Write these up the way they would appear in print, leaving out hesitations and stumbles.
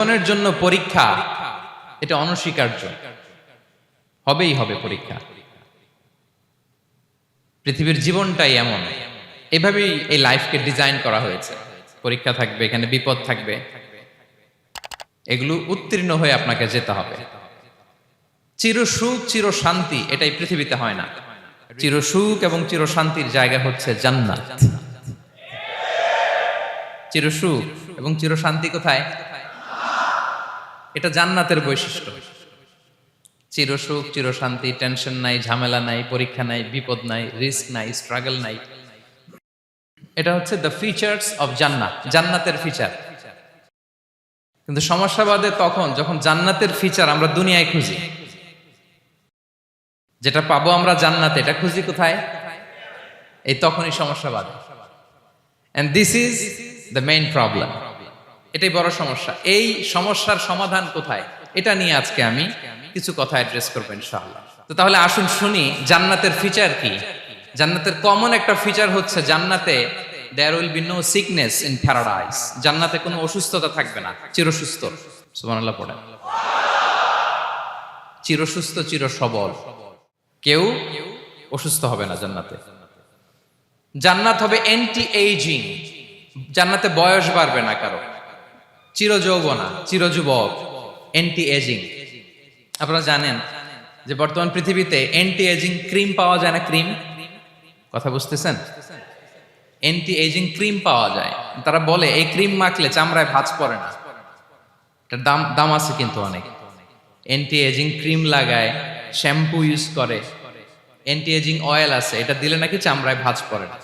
জীবনের জন্য পরীক্ষা এটা অনস্বীকার্য, হবেই হবে পরীক্ষা। পৃথিবীর জীবনটাই এমন, এভাবেই এই লাইফকে ডিজাইন করা হয়েছে। পরীক্ষা থাকবে, এখানে বিপদ থাকবে, এগুলো উত্তীর্ণ হয়ে আপনাকে যেতে হবে। চির সুখ চির শান্তি এটাই পৃথিবীতে হয় না। চির সুখ এবং চির শান্তির জায়গা হচ্ছে জান্নাত। চির সুখ এবং চির শান্তি কোথায়? এটা জান্নাতের বৈশিষ্ট্য। চির সুখ চির শান্তি, টেনশন নাই, ঝামেলা নাই, পরীক্ষা নাই, বিপদ নাই, রিস্ক নাই, স্ট্রাগল নাই। এটা হচ্ছে দ্য ফিচার্স অফ জান্নাত, জান্নাতের ফিচার। কিন্তু সমস্যা বাদে তখন যখন জান্নাতের ফিচার আমরা দুনিয়ায় খুঁজি, যেটা পাবো আমরা জান্নাতে, এটা খুঁজি কোথায়? এই তখনই সমস্যা বাদে। And this is the main problem. এটাই বড় সমস্যা। এই সমস্যার সমাধান কোথায়, এটা নিয়ে আজকে আমি কিছু কথা অ্যাড্রেস করবো ইনশাআল্লাহ। তো তাহলে আসুন শুনি জান্নাতের ফিচার কি। জান্নাতের কমন একটা ফিচার হচ্ছে জান্নাতে there will be no sickness in paradise. জান্নাতে কোনো অসুস্থতা থাকবে না, চিরসুস্থ। সুবহানাল্লাহ পড়েন। চিরসুস্থ চির সবল, কেউ অসুস্থ হবে না জান্নাতে। জান্নাত হবে অ্যান্টি এইজিং, জান্নাতে বয়স বাড়বে না কারো, চির যৌবনা, চির যুবক, অ্যান্টি এজিং। আপনারা জানেন যে বর্তমান পৃথিবীতে অ্যান্টি এজিং ক্রিম পাওয়া যায় না? ক্রিম, কথা বুঝতেছেন? অ্যান্টি এজিং ক্রিম পাওয়া যায়। তারা বলে এই ক্রিম মাখলে চামড়ায় ভাঁজ পড়ে না। এটার দাম আছে কিন্তু অনেক। অ্যান্টি এজিং ক্রিম লাগায়, শ্যাম্পু ইউজ করে, অ্যান্টি এজিং অয়েল আছে, এটা দিলে নাকি চামড়ায় ভাঁজ পড়ে না।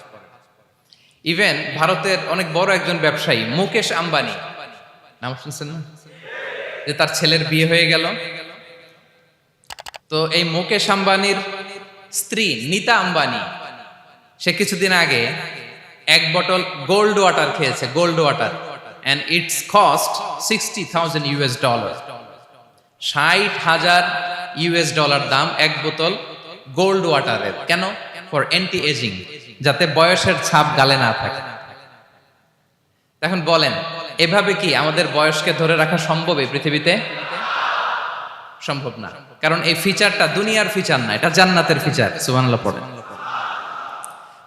ইভেন ভারতের অনেক বড় একজন ব্যবসায়ী মুকেশ আম্বানি, নাম শুনছেন না? যে তার ছেলের বিয়ে হয়ে গেল। তো এই মুকেশ আম্বানির স্ত্রী নীতা আম্বানি, সে কিছুদিন আগে এক বটল গোল্ড ওয়াটার খেয়েছে, gold water, and it's cost $60,000। $60,000 দাম এক বোতল গোল্ড ওয়াটারের। কেন? ফর অ্যান্টি এজিং, যাতে বয়সের ছাপ গালে না থাকে। এখন বলেন, এভাবে কি আমাদের বয়সকে ধরে রাখা সম্ভব এই পৃথিবীতে? সম্ভব না, কারণ এই ফিচারটা দুনিয়ার ফিচার না, এটা জান্নাতের ফিচার। সুবহানাল্লাহ পড়েন।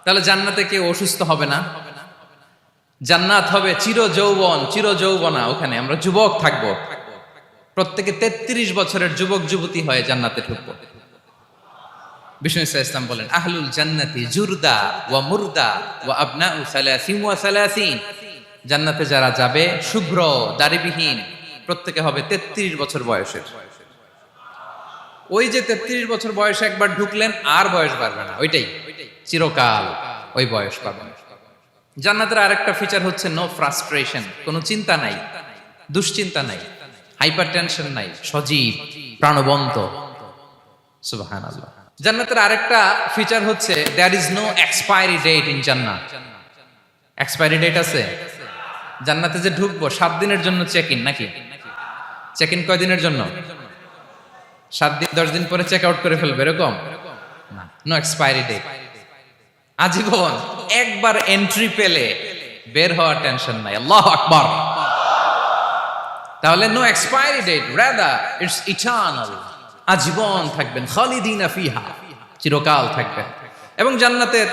তাহলে জান্নাতে কেউ অসুস্থ হবে না। জান্নাত হবে চির যৌবন, চির যৌবনা, ওখানে আমরা যুবক থাকবো। প্রত্যেকে 33 বছরের যুবক যুবতী হয়ে জান্নাতে ঢুকবো। বিষ্ণু ইসলাম বলেন, আহলুল জান্নাতি জুরদা ওয়া মুরদা ওয়া আবনাউ সালাসিন ওয়া সালাসিন। জান্নাতে যারা যাবে শুভ্র দাড়িবিহীন, প্রত্যেকে হবে 33 বছর বয়সের। ওই যে 33 বছর বয়সে একবার ঢুকলেন, আর বয়স বাড়বে না, ওইটাই চিরকাল ওই বয়স পাবেন। জান্নাতের আরেকটা ফিচার হচ্ছে নো ফ্রাস্ট্রেশন, কোনো চিন্তা নাই, দুশ্চিন্তা নাই, হাইপার টেনশন নাই, সজীব প্রাণবন্ত। সুবহানাল্লাহ। জান্নাতের আরেকটা ফিচার হচ্ছে there is no expiry date in জান্নাত। এক্সপায়ারি ডেট আছে? জান্নাতে যে ঢুকবো 7 দিনের জন্য চেক ইন, নাকি? চেক ইন কয় দিনের জন্য? 7 দিন, 10 দিন পরে চেক আউট করে ফেলবে, এরকম না। নো এক্সপায়ারি ডেট, আজীবন। একবার এন্ট্রি পেলে বের হওয়ার টেনশন নাই। আল্লাহু আকবার। তাহলে no expiry date, rather it's eternal, আজীবন থাকবেন, খালিদিনা ফিহা, চিরকাল থাকবেন। এবং জান্নাতের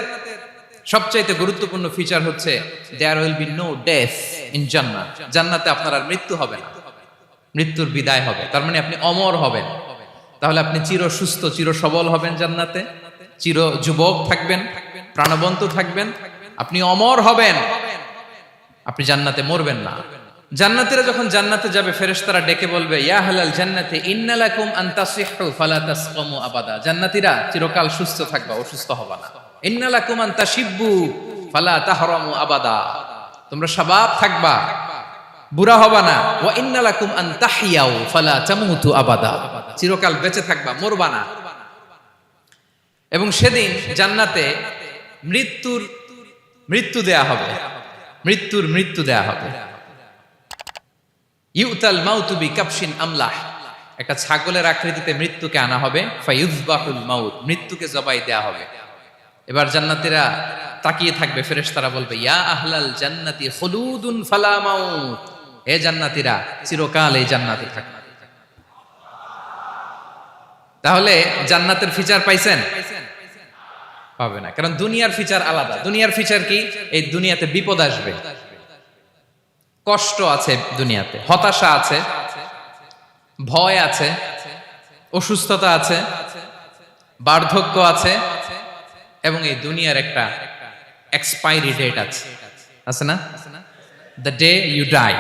সবচাইতে গুরুত্বপূর্ণ ফিচার হচ্ছে there will be no death in জান্নাত। জান্নাতে আপনার আর মৃত্যু হবে না, মৃত্যুর বিদায় হবে। তার মানে আপনি অমর হবেন। তাহলে আপনি চির সুস্থ চির সবল হবেন জান্নাতে, চির যুবক থাকবেন, প্রাণবন্ত থাকবেন, আপনি অমর হবেন, আপনি জান্নাতে মরবেন না। জান্নাতীরা যখন জান্নাতে যাবে, ফেরেশতারা ডেকে বলবে, ইয়া আহলাল জান্নাতি ইন্না লাকুম আন তাসিহু ফালা তাসকামু আবাদা। জান্নাতীরা চিরকাল সুস্থ থাকবা, অসুস্থ হবা না। ইন্না লাকুম আন তাশিব্বু ফালা তাহরামু আবাদা, তোমরা শাবাব থাকবা, বুড়া হবা না। ওয়া ইন্না লাকুম আন তাহইয়াউ ফালা তামুতু আবাদা, চিরকাল বেঁচে থাকবা, মরবা না। এবং সেদিন জান্নাতে মৃত্যু দেয়া হবে, মৃত্যু দেয়া হবে। ইউতাল মাউতু বিকাবশিন আমলাহ, একটা ছাগলের আকৃতিতে মৃত্যুকে আনা হবে। ফায়ুযবাহুল মাউত, মৃত্যুকে জবাই দেয়া হবে। এবার জান্নাতীরা তাকিয়ে থাকবে, ফেরেশতারা বলবে, ইয়া আহলাল জান্নাতি খুলুদুন ফালা মাউত, এ জান্নাতীরা চিরকাল এই জান্নাতে থাকবে। তাহলে জান্নাতের ফিচার পাইছেন? পাবে না, কারণ দুনিয়ার ফিচার আলাদা। দুনিয়ার ফিচার কি? এই দুনিয়াতে বিপদ আসবে, কষ্ট আছে, দুনিয়াতে হতাশা আছে, ভয় আছে, অসুস্থতা আছে, বার্ধক্য আছে, এবং এই দুনিয়ার একটা এক্সপায়ারি ডেট আছে, আছে না? দ্য ডে ইউ ডাই,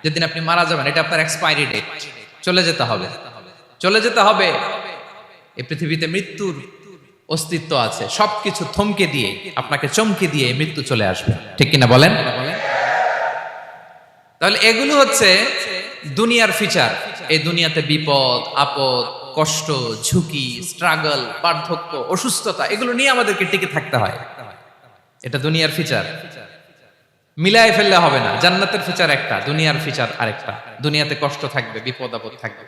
যেদিন আপনি মারা যাবেন, এটা আপনার এক্সপায়ারি ডেট। চলে যেতে হবে, চলে যেতে হবে। এই পৃথিবীতে মৃত্যুর অস্তিত্ব আছে। সবকিছু থমকে দিয়ে, আপনাকে চমকে দিয়ে মৃত্যু চলে আসবে, ঠিক কিনা বলেন? তাহলে এগুলো হচ্ছে দুনিয়ার ফিচার। এই দুনিয়াতে বিপদ আপদ, কষ্ট, ঝুঁকি, স্ট্রাগল, বার্ধক্য, অসুস্থতা, এগুলো নিয়ে আমাদেরকে টিকে থাকতে হয়। এটা দুনিয়ার ফিচার, মিলায় ফেললে হবে না। জান্নাতের ফিচার একটা, দুনিয়ার ফিচার আরেকটা। দুনিয়াতে কষ্ট থাকবে, বিপদ আপদ থাকবে।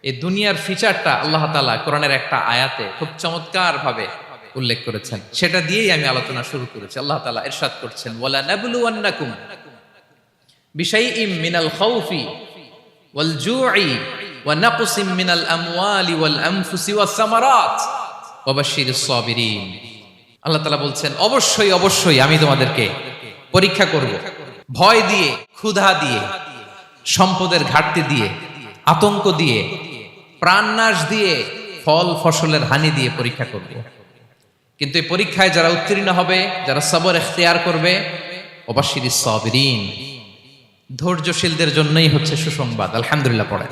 এই দুনিয়ার ফিচারটা আল্লাহ তাআলা কোরআনের একটা আয়াতে খুব চমৎকার ভাবে উল্লেখ করেছেন। সেটা দিয়েই আমি আলোচনা শুরু করেছি। আল্লাহ তাআলা ইরশাদ করছেন, ওয়ালা নাবলুওয়ান্নাকুম বিশাইইম মিনাল খাউফি ওয়াল জুই ওয়া নাকসিম মিনাল আমওয়ালি ওয়াল আনফুসি ওয়াস সামারাত ওয়া বাশশিরিস সাবিরিন। আল্লাহ তাআলা বলছেন, অবশ্যই অবশ্যই আমি তোমাদেরকে পরীক্ষা করব, ভয় দিয়ে, ক্ষুধা দিয়ে, সম্পদের ঘাটতি দিয়ে, আতঙ্ক দিয়ে, প্রাণনাশ দিয়ে, ফল ফসলের হানি দিয়ে পরীক্ষা করব। কিন্তু এই পরীক্ষায় যারা উত্তীর্ণ হবে, যারা সবর ইখতিয়ার করবে, ওয়াবাশশিরিস সাবিরিন, ধৈর্যশীলদের জন্যই হচ্ছে সুসংবাদ। আলহামদুলিল্লাহ পড়ে।